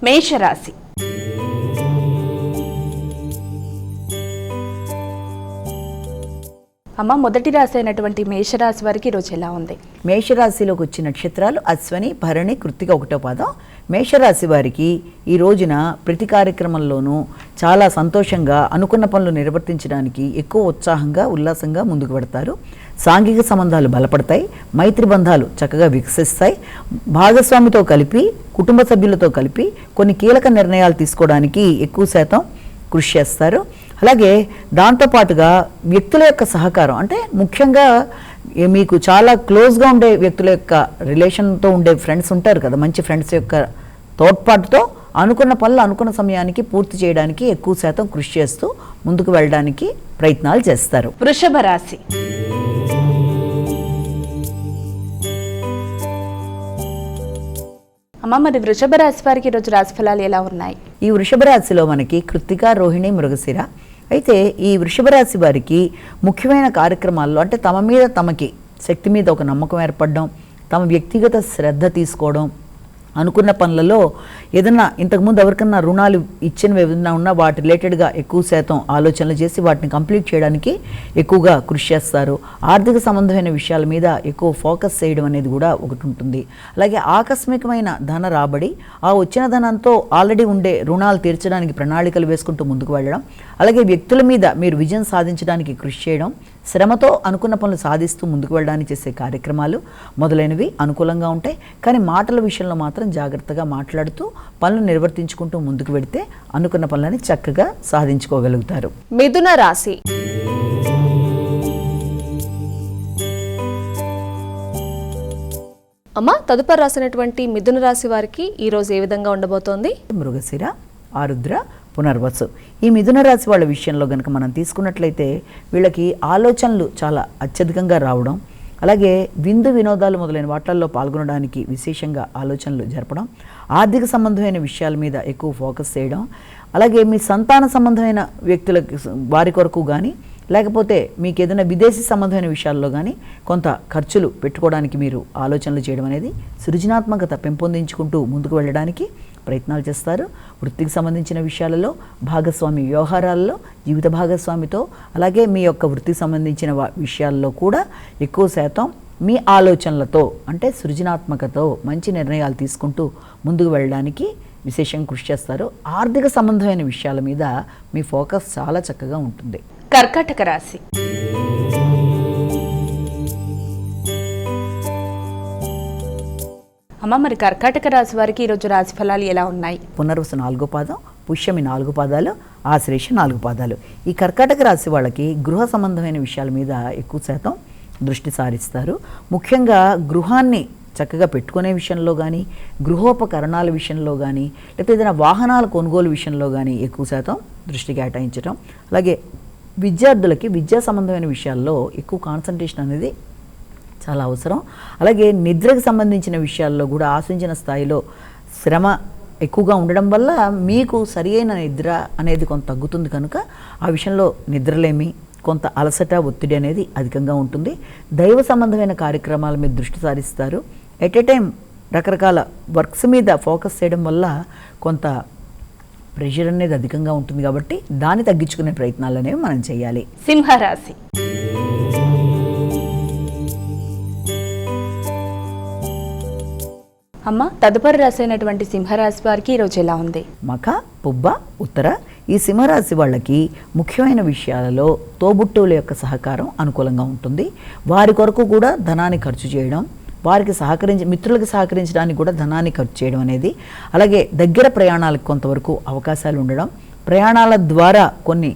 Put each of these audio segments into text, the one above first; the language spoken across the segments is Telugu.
మేషరాశి. అమ్మ, మొదటి రాశి అయినటువంటి మేషరాశి వారికి ఈరోజు ఎలా ఉంది? మేషరాశిలోకి వచ్చే నక్షత్రాలు అశ్వని, భరణి, కృత్తిక ఒకటో పాదం. మేషరాశి వారికి ఈ రోజున ప్రతి కార్యక్రమంలోనూ చాలా సంతోషంగా అనుకున్న పనులు నిర్వర్తించడానికి ఎక్కువ ఉత్సాహంగా ఉల్లాసంగా ముందుకు పెడతారు. సాంఘిక సంబంధాలు బలపడతాయి, మైత్రి బంధాలు చక్కగా వికసిస్తాయి. భాగస్వామితో కలిపి, కుటుంబ సభ్యులతో కలిపి కొన్ని కీలక నిర్ణయాలు తీసుకోవడానికి ఎక్కువ శాతం కృషి చేస్తారు. అలాగే దాంతోపాటుగా వ్యక్తుల యొక్క సహకారం, అంటే ముఖ్యంగా మీకు చాలా క్లోజ్గా ఉండే వ్యక్తుల యొక్క రిలేషన్తో ఉండే ఫ్రెండ్స్ ఉంటారు కదా, మంచి ఫ్రెండ్స్ యొక్క తోడ్పాటుతో అనుకున్న పనులు అనుకున్న సమయానికి పూర్తి చేయడానికి ఎక్కువ శాతం కృషి చేస్తూ ముందుకు వెళ్ళడానికి ప్రయత్నాలు చేస్తారు. వృషభ రాశి. అమ్మ, మరి వృషభ రాశి వారికి ఈరోజు రాశి ఫలాలు ఎలా ఉన్నాయి? ఈ వృషభ రాశిలో మనకి కృత్తిక, రోహిణి, మృగశిర. అయితే ఈ వృషభ రాశి వారికి ముఖ్యమైన కార్యక్రమాల్లో, అంటే తమ మీద తమకి శక్తి మీద ఒక నమ్మకం ఏర్పడడం, తమ వ్యక్తిగత శ్రద్ధ తీసుకోవడం, అనుకున్న పనులలో ఏదన్నా ఇంతకుముందు ఎవరికన్నా రుణాలు ఇచ్చినవి ఏదన్నా ఉన్నా వాటి రిలేటెడ్గా ఎక్కువ శాతం ఆలోచనలు చేసి వాటిని కంప్లీట్ చేయడానికి ఎక్కువగా కృషి చేస్తారు. ఆర్థిక సంబంధమైన విషయాల మీద ఎక్కువ ఫోకస్ చేయడం అనేది కూడా ఒకటి ఉంటుంది. అలాగే ఆకస్మికమైన ధన రాబడి, ఆ వచ్చిన ధనంతో ఆల్రెడీ ఉండే రుణాలు తీర్చడానికి ప్రణాళికలు వేసుకుంటూ ముందుకు వెళ్ళడం, అలాగే వ్యక్తుల మీద మీరు విజయం సాధించడానికి కృషి చేయడం, శ్రమతో అనుకున్న పనులు సాధిస్తూ ముందుకు వెళ్ళడానికి చేసే కార్యక్రమాలు మొదలైనవి అనుకూలంగా ఉంటాయి. కానీ మాటల విషయంలో మాత్రం జాగ్రత్తగా మాట్లాడుతూ పనులు నిర్వర్తించుకుంటూ ముందుకు వెడితే అనుకున్న పనులని చక్కగా సాధించుకోగలుగుతారు. మిథున రాశి. అమ్మ, తదుపరి రాసినటువంటి మిథున రాశి వారికి ఈరోజు ఏ విధంగా ఉండబోతోంది? మృగశిర, ఆరుద్ర, పునర్వసు. ఈ మిథున రాశి వాళ్ళ విషయంలో కనుక మనం తీసుకున్నట్లయితే వీళ్ళకి ఆలోచనలు చాలా అత్యధికంగా రావడం, అలాగే విందు వినోదాలు మొదలైన వాటిల్లో పాల్గొనడానికి విశేషంగా ఆలోచనలు జరపడం, ఆర్థిక సంబంధమైన విషయాల మీద ఎక్కువ ఫోకస్ చేయడం, అలాగే మీ సంతాన సంబంధమైన వ్యక్తులకి వారి కొరకు కానీ, లేకపోతే మీకు ఏదైనా విదేశీ సంబంధమైన విషయాల్లో కానీ కొంత ఖర్చులు పెట్టుకోవడానికి మీరు ఆలోచనలు చేయడం అనేది సృజనాత్మకత పెంపొందించుకుంటూ ముందుకు వెళ్ళడానికి ప్రయత్నాలు చేస్తారు. వృత్తికి సంబంధించిన విషయాలలో, భాగస్వామి వ్యవహారాల్లో, జీవిత భాగస్వామితో, అలాగే మీ యొక్క వృత్తికి సంబంధించిన విషయాల్లో కూడా ఎక్కువ శాతం మీ ఆలోచనలతో, అంటే సృజనాత్మకతో మంచి నిర్ణయాలు తీసుకుంటూ ముందుకు వెళ్ళడానికి విశేషంగా కృషి చేస్తారు. ఆర్థిక సంబంధమైన విషయాల మీద మీ ఫోకస్ చాలా చక్కగా ఉంటుంది. కర్కాటక రాశి. అమ్మ, మరి కర్కాటక రాశి వారికి ఈరోజు రాశి ఫలాలు ఎలా ఉన్నాయి? పునర్వసు 4వ పాదం, పుష్యమి 4 పాదాలు, ఆశ్లేష 4 పాదాలు. ఈ కర్కాటక రాశి వాళ్ళకి గృహ సంబంధమైన విషయాల మీద ఎక్కువ శాతం దృష్టి సారిస్తారు. ముఖ్యంగా గృహాన్ని చక్కగా పెట్టుకునే విషయంలో కానీ, గృహోపకరణాల విషయంలో కానీ, లేకపోతే ఏదైనా వాహనాల కొనుగోలు విషయంలో కానీ ఎక్కువ శాతం దృష్టి కేటాయించడం, అలాగే విద్యార్థులకి విద్యా సంబంధమైన విషయాల్లో ఎక్కువ కాన్సన్ట్రేషన్ అనేది చాలా అవసరం. అలాగే నిద్రకు సంబంధించిన విషయాల్లో కూడా ఆశించిన స్థాయిలో శ్రమ ఎక్కువగా ఉండడం వల్ల మీకు సరి అయిన నిద్ర అనేది కొంత తగ్గుతుంది. కనుక ఆ విషయంలో నిద్రలేమి, కొంత అలసట, ఒత్తిడి అనేది అధికంగా ఉంటుంది. దైవ సంబంధమైన కార్యక్రమాల మీద దృష్టి సారిస్తారు. ఎట్ ఏ టైం రకరకాల వర్క్స్ మీద ఫోకస్ చేయడం వల్ల కొంత ప్రెషర్ అనేది అధికంగా ఉంటుంది. కాబట్టి దాన్ని తగ్గించుకునే ప్రయత్నాలు అనేవి మనం చేయాలి. సింహరాశి. అమ్మ, తదుపరి రాశి అయినటువంటి సింహరాశి వారికి ఈరోజు ఎలా ఉంది? మఖ, పుబ్బ, ఉత్తర. ఈ సింహరాశి వాళ్ళకి ముఖ్యమైన విషయాలలో తోబుట్టువుల యొక్క సహకారం అనుకూలంగా ఉంటుంది. వారి కొరకు కూడా ధనాన్ని ఖర్చు చేయడం, వారికి మిత్రులకు సహకరించడానికి కూడా ధనాన్ని ఖర్చు చేయడం అనేది, అలాగే దగ్గర ప్రయాణాలకు కొంతవరకు అవకాశాలు ఉండడం, ప్రయాణాల ద్వారా కొన్ని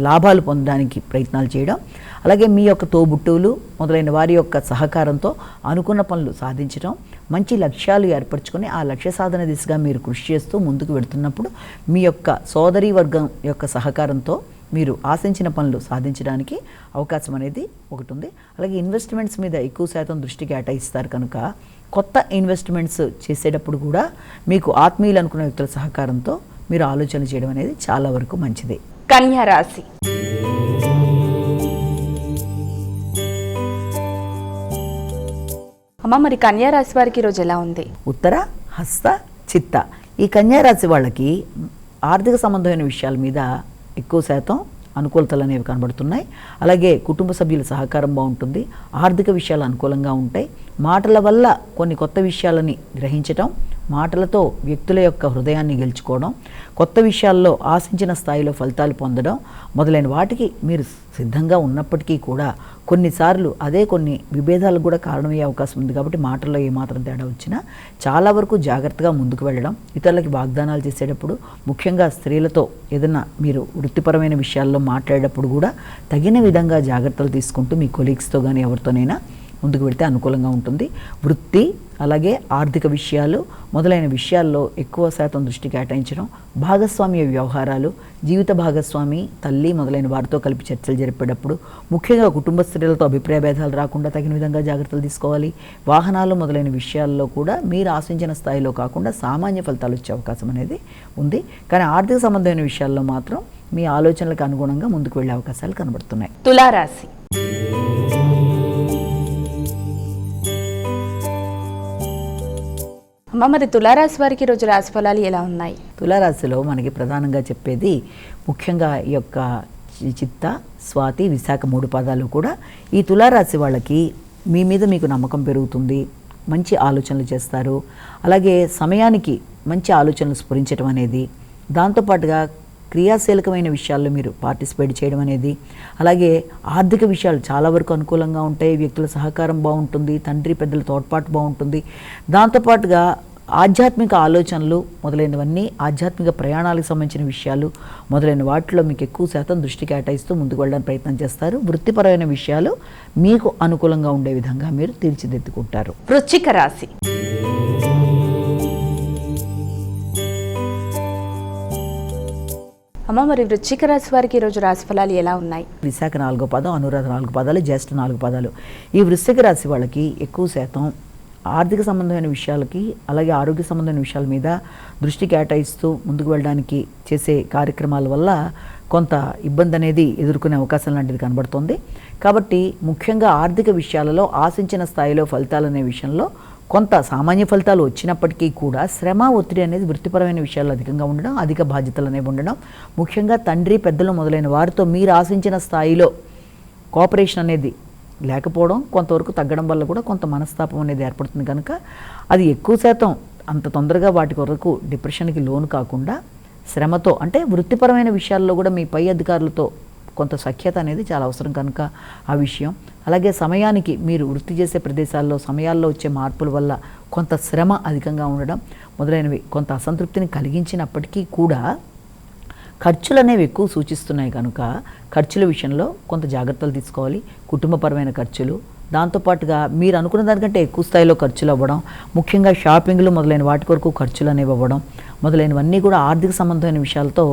లాభాలు పొందడానికి ప్రయత్నాలు చేయడం, అలాగే మీ యొక్క తోబుట్టువులు మొదలైన వారి యొక్క సహకారంతో అనుకున్న పనులు సాధించడం, మంచి లక్ష్యాలు ఏర్పరచుకొని ఆ లక్ష్య సాధన దిశగా మీరు కృషి చేస్తూ ముందుకు వెళుతున్నప్పుడు మీ యొక్క సోదరీ వర్గం యొక్క సహకారంతో మీరు ఆశించిన పనులు సాధించడానికి అవకాశం అనేది ఒకటి ఉంది. అలాగే ఇన్వెస్ట్మెంట్స్ మీద ఎక్కువ శాతం దృష్టి కేటాయిస్తారు కనుక కొత్త ఇన్వెస్ట్మెంట్స్ చేసేటప్పుడు కూడా మీకు ఆత్మీయులు అనుకున్న వ్యక్తుల సహకారంతో మీరు ఆలోచన చేయడం అనేది చాలా వరకు మంచిది. కన్యా రాశి. అమ్మ, మరి కన్యా రాశి వారికి ఈరోజు ఎలా ఉంది? ఉత్తర, హస్త, చిత్త ఈ కన్యా రాశి వాళ్ళకి ఆర్థిక సంబంధమైన విషయాల మీద ఎక్కువ శాతం అనుకూలతలు అనేవి కనబడుతున్నాయి. అలాగే కుటుంబ సభ్యుల సహకారం బాగుంటుంది. ఆర్థిక విషయాలు అనుకూలంగా ఉంటాయి. మాటల వల్ల కొన్ని కొత్త విషయాలని గ్రహించటం, మాటలతో వ్యక్తుల యొక్క హృదయాన్ని గెలుచుకోవడం, కొత్త విషయాల్లో ఆశించిన స్థాయిలో ఫలితాలు పొందడం మొదలైన వాటికి మీరు సిద్ధంగా ఉన్నప్పటికీ కూడా కొన్నిసార్లు అదే కొన్ని విభేదాలకు కూడా కారణమయ్యే అవకాశం ఉంది. కాబట్టి మాటల్లో ఏమాత్రం తేడా వచ్చినా చాలా వరకు జాగ్రత్తగా ముందుకు వెళ్ళడం, ఇతరులకి వాగ్దానాలు చేసేటప్పుడు, ముఖ్యంగా స్త్రీలతో ఏదైనా మీరు వృత్తిపరమైన విషయాల్లో మాట్లాడేటప్పుడు కూడా తగిన విధంగా జాగ్రత్తలు తీసుకుంటూ మీ కొలీగ్స్తో కానీ ఎవరితోనైనా ముందుకు వెళితే అనుకూలంగా ఉంటుంది. వృత్తి అలాగే ఆర్థిక విషయాలు మొదలైన విషయాల్లో ఎక్కువ శాతం దృష్టి కేటాయించడం, భాగస్వామ్య వ్యవహారాలు, జీవిత భాగస్వామి, తల్లి మొదలైన వారితో కలిపి చర్చలు జరిపేటప్పుడు ముఖ్యంగా కుటుంబ స్త్రీలతో అభిప్రాయ భేదాలు రాకుండా తగిన విధంగా జాగ్రత్తలు తీసుకోవాలి. వాహనాలు మొదలైన విషయాల్లో కూడా మీరు ఆశించిన స్థాయిలో కాకుండా సామాన్య ఫలితాలు వచ్చే అవకాశం అనేది ఉంది. కానీ ఆర్థిక సంబంధమైన విషయాల్లో మాత్రం మీ ఆలోచనలకు అనుగుణంగా ముందుకు వెళ్ళే అవకాశాలు కనబడుతున్నాయి. తులారాశి. అమ్మ, మరి తులారాశి వారికి ఈరోజు రాశి ఫలాలు ఎలా ఉన్నాయి? తులారాశిలో మనకి ప్రధానంగా చెప్పేది ముఖ్యంగా ఈ యొక్క చిత్త, స్వాతి, విశాఖ 3 పాదాలు కూడా ఈ తులారాశి వాళ్ళకి మీ మీద మీకు నమ్మకం పెరుగుతుంది. మంచి ఆలోచనలు చేస్తారు. అలాగే సమయానికి మంచి ఆలోచనలు స్ఫురించడం అనేది, దాంతోపాటుగా క్రియాశీలకమైన విషయాల్లో మీరు పార్టిసిపేట్ చేయడం అనేది, అలాగే ఆర్థిక విషయాలు చాలా వరకు అనుకూలంగా ఉంటాయి. వ్యక్తుల సహకారం బాగుంటుంది. తండ్రి పెద్దల తోడ్పాటు బాగుంటుంది. దాంతోపాటుగా ఆధ్యాత్మిక ఆలోచనలు మొదలైనవన్నీ, ఆధ్యాత్మిక ప్రయాణాలకు సంబంధించిన విషయాలు మొదలైన వాటిలో మీకు ఎక్కువ శాతం దృష్టి కేటాయిస్తూ ముందుకు వెళ్ళడానికి ప్రయత్నం చేస్తారు. వృత్తిపరమైన విషయాలు మీకు అనుకూలంగా ఉండే విధంగా మీరు తీర్చిదిద్దుకుంటారు. వృశ్చిక రాశి. అమ్మ, మరి వృశ్చిక రాశి వారికి ఈరోజు రాశి ఫలాలు ఎలా ఉన్నాయి? విశాఖ 4వ పాదం, అనురాధ 4 పాదాలు, జ్యేష్ఠ 4 పాదాలు. ఈ వృశ్చిక రాశి వాళ్ళకి ఎక్కువ శాతం ఆర్థిక సంబంధమైన విషయాలకి అలాగే ఆరోగ్య సంబంధమైన విషయాల మీద దృష్టి కేటాయిస్తూ ముందుకు వెళ్ళడానికి చేసే కార్యక్రమాల వల్ల కొంత ఇబ్బంది అనేది ఎదుర్కొనే అవకాశం లాంటిది కనబడుతుంది. కాబట్టి ముఖ్యంగా ఆర్థిక విషయాలలో ఆశించిన స్థాయిలో ఫలితాలు అనే విషయంలో కొంత సామాన్య ఫలితాలు వచ్చినప్పటికీ కూడా శ్రమ, ఒత్తిడి అనేది వృత్తిపరమైన విషయాల్లో అధికంగా ఉండడం, అధిక బాధ్యతలు అనేవి ఉండడం, ముఖ్యంగా తండ్రి పెద్దలు మొదలైన వారితో మీరు ఆశించిన స్థాయిలో కోఆపరేషన్ అనేది లేకపోవడం, కొంతవరకు తగ్గడం వల్ల కూడా కొంత మనస్తాపం అనేది ఏర్పడుతుంది. కనుక అది ఎక్కువ శాతం అంత తొందరగా వాటి కొరకు డిప్రెషన్కి లోను కాకుండా శ్రమతో, అంటే వృత్తిపరమైన విషయాల్లో కూడా మీ పై అధికారులతో కొంత సఖ్యత అనేది చాలా అవసరం. కనుక ఆ విషయం, అలాగే సమయానికి మీరు వృత్తి చేసే ప్రదేశాల్లో సమయాల్లో వచ్చే మార్పుల వల్ల కొంత శ్రమ అధికంగా ఉండడం మొదలైనవి కొంత అసంతృప్తిని కలిగించినప్పటికీ కూడా ఖర్చులు అనేవి ఎక్కువ సూచిస్తున్నాయి. కనుక ఖర్చుల విషయంలో కొంత జాగ్రత్తలు తీసుకోవాలి. కుటుంబపరమైన ఖర్చులు, దాంతోపాటుగా మీరు అనుకున్న దానికంటే ఎక్కువ స్థాయిలో ఖర్చులు అవ్వడం, ముఖ్యంగా షాపింగ్లు మొదలైన వాటి కొరకు ఖర్చులు అనేవి అవ్వడం మొదలైనవన్నీ కూడా ఆర్థిక సంబంధమైన విషయాలతో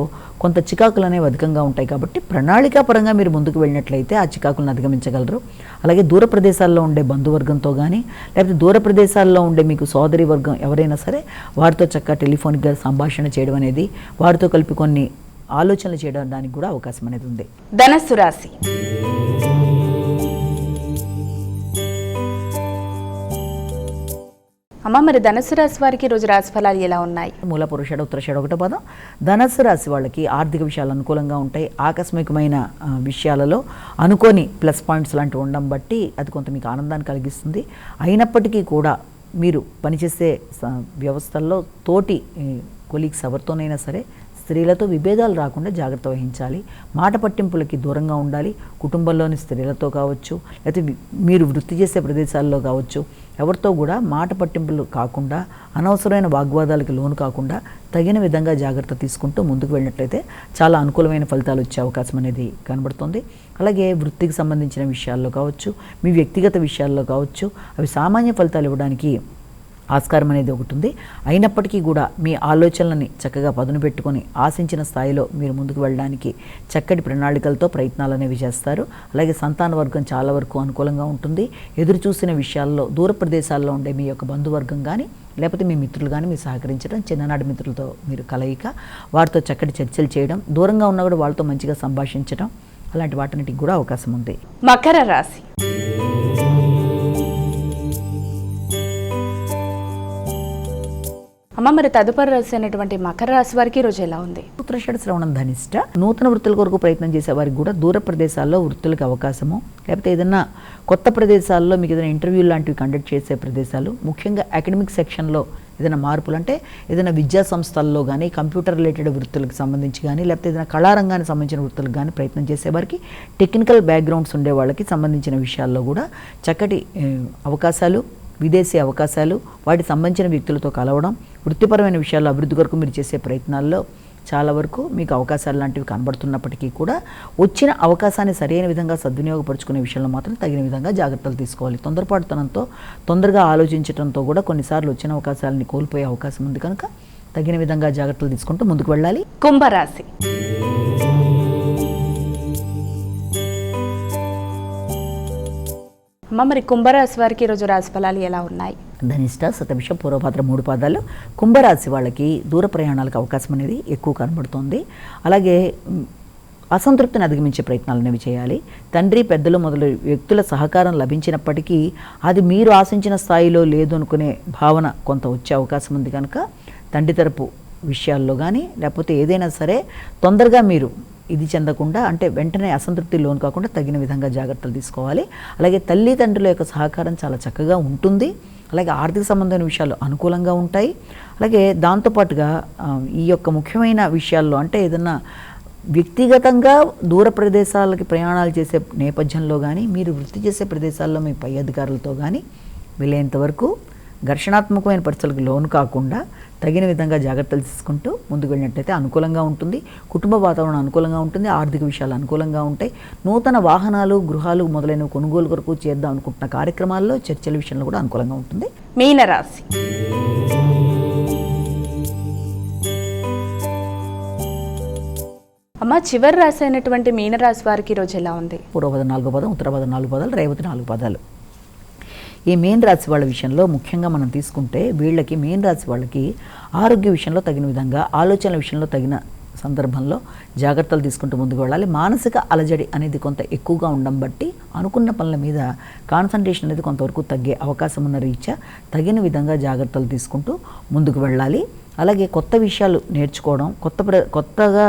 కొంత చికాకులు అనేవి అధికంగా ఉంటాయి. కాబట్టి ప్రణాళికాపరంగా మీరు ముందుకు వెళ్ళినట్లయితే ఆ చికాకులను అధిగమించగలరు. అలాగే దూర ప్రదేశాల్లో ఉండే బంధువర్గంతో కానీ, లేకపోతే దూర ప్రదేశాల్లో ఉండే మీకు సోదరి వర్గం ఎవరైనా సరే వారితో చక్కగా టెలిఫోన్గా సంభాషణ చేయడం అనేది, వారితో కలిపి కొన్ని ఆలోచనలు చేయడానికి కూడా అవకాశం అనేది ఉంది. ధనస్సు రాశి. అమ్మ, మరి ధనస్సు రాశి వారికి ఈరోజు రాశి ఫలాలు ఎలా ఉన్నాయి? మూల పురుషుడు, ఉత్తరాషాఢ 1వ పాదం. ధనస్సు రాశి వాళ్ళకి ఆర్థిక విషయాలు అనుకూలంగా ఉంటాయి. ఆకస్మికమైన విషయాలలో అనుకోని ప్లస్ పాయింట్స్ లాంటివి ఉండడం బట్టి అది కొంత మీకు ఆనందాన్ని కలిగిస్తుంది. అయినప్పటికీ కూడా మీరు పనిచేసే వ్యవస్థల్లో తోటి కొలీగ్స్ ఎవరితోనైనా సరే స్త్రీలతో విభేదాలు రాకుండా జాగ్రత్త వహించాలి. మాట పట్టింపులకి దూరంగా ఉండాలి. కుటుంబంలోని స్త్రీలతో కావచ్చు, లేకపోతే మీరు వృత్తి చేసే ప్రదేశాల్లో కావచ్చు, ఎవరితో కూడా మాట పట్టింపులు కాకుండా, అనవసరమైన వాగ్వాదాలకు లోను కాకుండా తగిన విధంగా జాగ్రత్త తీసుకుంటూ ముందుకు వెళ్ళినట్లయితే చాలా అనుకూలమైన ఫలితాలు వచ్చే అవకాశం అనేది కనబడుతుంది. అలాగే వృత్తికి సంబంధించిన విషయాల్లో కావచ్చు, మీ వ్యక్తిగత విషయాల్లో కావచ్చు, అవి సామాన్య ఫలితాలు ఇవ్వడానికి ఆస్కారం అనేది ఒకటి ఉంది. అయినప్పటికీ కూడా మీ ఆలోచనలని చక్కగా పదును పెట్టుకొని ఆశించిన స్థాయిలో మీరు ముందుకు వెళ్ళడానికి చక్కటి ప్రణాళికలతో ప్రయత్నాలు అనేవి చేస్తారు. అలాగే సంతాన వర్గం చాలా వరకు అనుకూలంగా ఉంటుంది. ఎదురు చూసిన విషయాల్లో దూర ప్రదేశాల్లో ఉండే మీ యొక్క బంధువర్గం కానీ, లేకపోతే మీ మిత్రులు కానీ మీరు సహకరించడం, చిన్ననాటి మిత్రులతో మీరు కలయిక, వారితో చక్కటి చర్చలు చేయడం, దూరంగా ఉన్నా కూడా వాళ్ళతో మంచిగా సంభాషించడం, అలాంటి వాటికి కూడా అవకాశం ఉంది. మకర రాశి. అమ్మ మరి తదుపరి రాశి అయినటువంటి మకర రాశి వారికి ఈ రోజు ఎలా ఉంది? ఉత్తరాషాఢ శ్రవణం ధనిష్ట. నూతన వృత్తుల కొరకు ప్రయత్నం చేసే వారికి కూడా దూర ప్రదేశాల్లో వృత్తులకు అవకాశము, లేకపోతే ఏదైనా కొత్త ప్రదేశాల్లో మీకు ఏదైనా ఇంటర్వ్యూ లాంటివి కండక్ట్ చేసే ప్రదేశాలు, ముఖ్యంగా అకాడమిక్ సెక్షన్లో ఏదైనా మార్పులు అంటే ఏదైనా విద్యా సంస్థల్లో కానీ కంప్యూటర్ రిలేటెడ్ వృత్తులకు సంబంధించి కానీ లేకపోతే ఏదైనా కళారంగానికి సంబంధించిన వృత్తులకు కానీ ప్రయత్నం చేసేవారికి, టెక్నికల్ బ్యాక్గ్రౌండ్స్ ఉండే వాళ్ళకి సంబంధించిన విషయాల్లో కూడా చక్కటి అవకాశాలు, విదేశీ అవకాశాలు, వాటికి సంబంధించిన వ్యక్తులతో కలవడం, వృత్తిపరమైన విషయాల్లో అభివృద్ధి కొరకు మీరు చేసే ప్రయత్నాల్లో చాలా వరకు మీకు అవకాశాలు లాంటివి కనబడుతున్నప్పటికీ కూడా వచ్చిన అవకాశాన్ని సరైన విధంగా సద్వినియోగపరుచుకునే విషయంలో మాత్రం తగిన విధంగా జాగ్రత్తలు తీసుకోవాలి. తొందరపాటుతనంతో, తొందరగా ఆలోచించడంతో కూడా కొన్నిసార్లు వచ్చిన అవకాశాలని కోల్పోయే అవకాశం ఉంది కనుక తగిన విధంగా జాగ్రత్తలు తీసుకుంటూ ముందుకు వెళ్ళాలి. కుంభరాశి. అమ్మ మరి కుంభరాశి వారికి ఈరోజు రాశి ఫలాలు ఎలా ఉన్నాయి? ధనిష్ట, శతభిష, పూర్వభాద్ర 3 పాదాలు. కుంభరాశి వాళ్ళకి దూర ప్రయాణాలకు అవకాశం అనేది ఎక్కువ కనబడుతుంది. అలాగే అసంతృప్తిని అధిగమించే ప్రయత్నాలు అనేవి చేయాలి. తండ్రి, పెద్దలు మొదలు వ్యక్తుల సహకారం లభించినప్పటికీ అది మీరు ఆశించిన స్థాయిలో లేదు అనుకునే భావన కొంత వచ్చే అవకాశం ఉంది కనుక తండ్రి తరపు విషయాల్లో కానీ లేకపోతే ఏదైనా సరే తొందరగా మీరు ఇది చెందకుండా, అంటే వెంటనే అసంతృప్తి లోను కాకుండా తగిన విధంగా జాగ్రత్తలు తీసుకోవాలి. అలాగే తల్లిదండ్రుల యొక్క సహకారం చాలా చక్కగా ఉంటుంది. అలాగే ఆర్థిక సంబంధమైన విషయాలు అనుకూలంగా ఉంటాయి. అలాగే దాంతోపాటుగా ఈ యొక్క ముఖ్యమైన విషయాల్లో అంటే ఏదన్నా వ్యక్తిగతంగా దూర ప్రదేశాలకి ప్రయాణాలు చేసే నేపథ్యంలో కానీ మీరు వృత్తి చేసే ప్రదేశాల్లో మీ పై అధికారులతో కానీ వీలైనంత వరకు ఘర్షణాత్మకమైన పరిస్థితులకు లోను కాకుండా తగిన విధంగా జాగ్రత్తలు తీసుకుంటూ ముందుకు వెళ్ళినట్లయితే అనుకూలంగా ఉంటుంది. కుటుంబ వాతావరణం అనుకూలంగా ఉంటుంది. ఆర్థిక విషయాలు అనుకూలంగా ఉంటాయి. నూతన వాహనాలు, గృహాలు మొదలైన కొనుగోలు కొరకు చేద్దాం అనుకుంటున్న కార్యక్రమాల్లో, చర్చల విషయంలో కూడా అనుకూలంగా ఉంటుంది. మీనరాశి. అమ్మ చివరి రాశి అయినటువంటి మీనరాశి వారికి ఈరోజు ఎలా ఉంది? పూర్వపద 4 పదం, ఉత్తరపద 4 పదాలు, రేవతి 4 పదాలు. ఈ మీన రాశి వాళ్ళ విషయంలో ముఖ్యంగా మనం తీసుకుంటే వీళ్ళకి మీన రాశి వాళ్ళకి ఆరోగ్య విషయంలో తగిన విధంగా, ఆలోచనల విషయంలో తగిన సందర్భంలో జాగ్రత్తలు తీసుకుంటూ ముందుకు వెళ్ళాలి. మానసిక అలజడి అనేది కొంత ఎక్కువగా ఉండడం బట్టి అనుకున్న పనుల మీద కాన్సన్ట్రేషన్ అనేది కొంతవరకు తగ్గే అవకాశం ఉన్న రీత్యా తగిన విధంగా జాగ్రత్తలు తీసుకుంటూ ముందుకు వెళ్ళాలి. అలాగే కొత్త విషయాలు నేర్చుకోవడం, కొత్తగా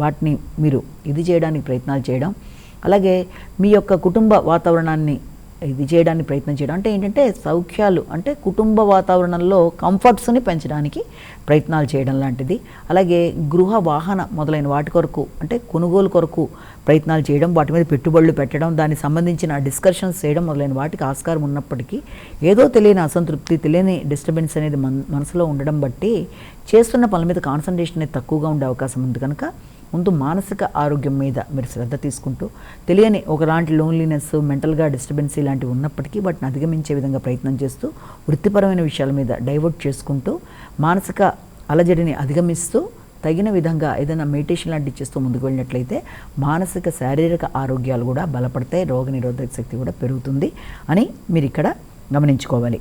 వాటిని మీరు ఇది చేయడానికి ప్రయత్నాలు చేయడం, అలాగే మీ యొక్క కుటుంబ వాతావరణాన్ని ఇది చేయడానికి ప్రయత్నం చేయడం, అంటే ఏంటంటే సౌఖ్యాలు అంటే కుటుంబ వాతావరణంలో కంఫర్ట్స్ని పెంచడానికి ప్రయత్నాలు చేయడం లాంటిది. అలాగే గృహ, వాహన మొదలైన వాటి కొరకు అంటే కొనుగోలు కొరకు ప్రయత్నాలు చేయడం, వాటి మీద పెట్టుబడులు పెట్టడం, దానికి సంబంధించిన డిస్కషన్స్ చేయడం మొదలైన వాటికి ఆస్కారం ఉన్నప్పటికీ ఏదో తెలియని అసంతృప్తి, తెలియని డిస్టర్బెన్స్ అనేది మనసులో ఉండడం బట్టి చేస్తున్న పనుల మీద కాన్సన్ట్రేషన్ అనేది తక్కువగా ఉండే అవకాశం ఉంది కనుక ముందు మానసిక ఆరోగ్యం మీద మీరు శ్రద్ధ తీసుకుంటూ తెలియని ఒకలాంటి లోన్లీనెస్, మెంటల్గా డిస్టర్బెన్స్ ఇలాంటివి ఉన్నప్పటికీ వాటిని అధిగమించే విధంగా ప్రయత్నం చేస్తూ వృత్తిపరమైన విషయాల మీద డైవర్ట్ చేసుకుంటూ మానసిక అలజడిని అధిగమిస్తూ తగిన విధంగా ఏదైనా మెడిటేషన్ లాంటివి చేస్తూ ముందుకు వెళ్ళినట్లయితే మానసిక, శారీరక ఆరోగ్యాలు కూడా బలపడతాయి, రోగనిరోధక శక్తి కూడా పెరుగుతుంది అని మీరు ఇక్కడ గమనించుకోవాలి.